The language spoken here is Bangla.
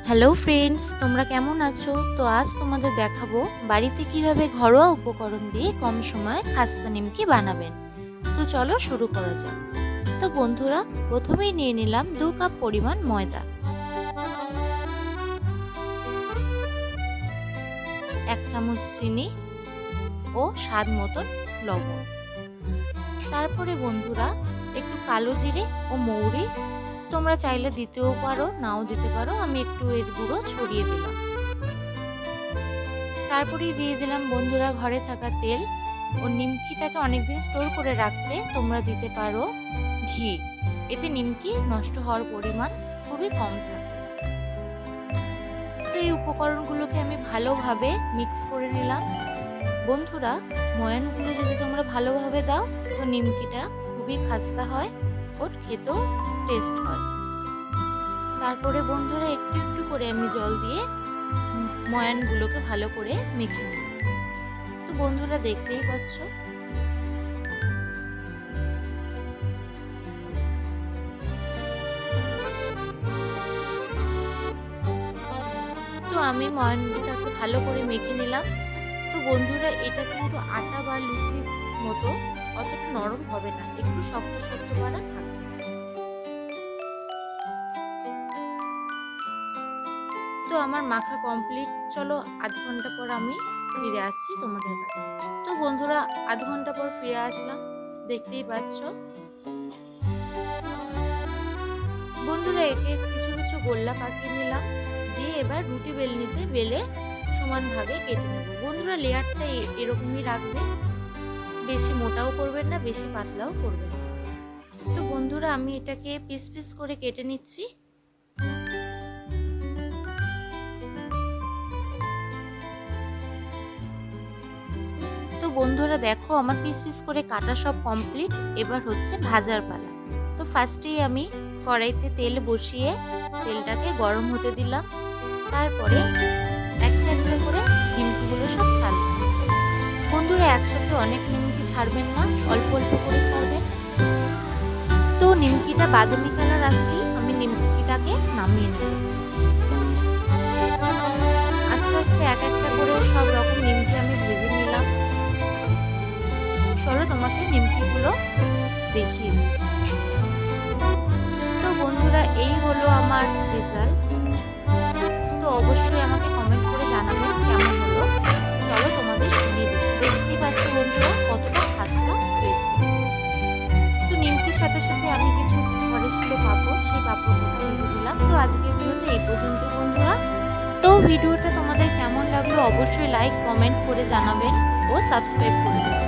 হ্যালো ফ্রেন্ডস, তোমরা কেমন আছো? তো আজ তোমাদের দেখাবো বাড়িতে কিভাবে ঘরোয়া উপকরণ দিয়ে কম সময়ে খাস্তা নিমকি বানাবেন। তো চলো শুরু করা যাক। তো বন্ধুরা, প্রথমেই নিয়ে নিলাম 2 কাপ পরিমাণ ময়দা, 1 চামচ চিনি ও স্বাদ মতন লবণ। তারপরে বন্ধুরা একটু কালো জিরে ও মৌরি, তোমরা চাইলে দিতেও পারো, নাও দিতে পারো। আমি একটু এর গুঁড়ো ছড়িয়ে দিলাম। তারপরেই দিয়ে দিলাম বন্ধুরা ঘরে থাকা তেল ও নিমকিটাকে অনেকদিন স্টোর করে রাখতে তোমরা দিতে পারো ঘি। এতে নিমকি নষ্ট হওয়ার পরিমাণ খুবই কম থাকে। তো এই উপকরণগুলোকে আমি ভালোভাবে মিক্স করে নিলাম। বন্ধুরা, ময়ানগুলো যদি তোমরা ভালোভাবে দাও তো নিমকিটা খুবই খাস্তা হয়, ওর খেতেও টেস্ট হয়। তারপরে বন্ধুরা একটু একটু করে আমি জল দিয়ে ময়ানগুলোকে ভালো করে মেখে নিই। তো বন্ধুরা দেখতেই পাচ্ছ, তো আমি ময়ানটাকে ভালো করে মেখে নিলাম। তো বন্ধুরা এটা কিন্তু আটা বা লুচির মতো অতটা নরম হবে না, একটু শক্ত শক্ত করা থাকবে। তো আমার মাখা কমপ্লিট। চলো আধ ঘন্টা পর আমি ফিরে আসছি তোমাদের কাছে। তো বন্ধুরা আধ ঘন্টা পর ফিরে আসলাম, দেখতেই পাচ্ছ। বন্ধুরা একে কিছু কিছু গোল্লা পাকিয়ে নিলাম, দিয়ে এবার রুটি বেলনিতে বেলে সমান ভাগে কেটে নেব। বন্ধুরা লেয়ারটা এরকমই রাখবে, বেশি মোটাও করবেন না, বেশি পাতলাও করবেন না। তো বন্ধুরা আমি এটাকে পিস পিস করে কেটে নিচ্ছি। তো বন্ধুরা দেখো আমার পিস পিস করে কাটা সব কমপ্লিট। এবার হচ্ছে ভাজার পালা। তো ফার্স্টেই আমি কড়াইতে তেল বসিয়ে তেলটাকে গরম হতে দিলাম। তারপরে একটা একটা করে নিমকিগুলো সব ছাড়লাম। বন্ধুরা একসাথে অনেক নিমকি ছাড়বেন না, অল্প অল্প করে ছাড়বেন। তো নিমকিটা বাদামি কালার আসলেই আমি নিমকিটাকে নামিয়ে নেব। আস্তে আস্তে এক একটা করে সব রকম নিমকি আমি ভেজে নিলাম। চলো তোমাকে নিমকিগুলো দেখিয়ে দিই। তো বন্ধুরা এই হলো আমার রেজাল্ট। তো অবশ্যই আমাকে কমেন্ট করে জানাবেন কেমন হলো। চলো তোমাদের শুনিয়ে দিচ্ছি। দেখতেই পাচ্ছ বন্ধুরা কতটা খাস্তা হয়েছে। তো নিমকির সাথে সাথে আমি কিছু ঘরে ছিল পাঁপড়, সেই পাঁপড়গুলো ভেজে দিলাম। তো আজকের ভিডিওটা এই পর্যন্ত বন্ধুরা। তো ভিডিওটা তোমাদের কেমন লাগলো অবশ্যই লাইক কমেন্ট করে জানাবেন ও সাবস্ক্রাইব করে দেবেন।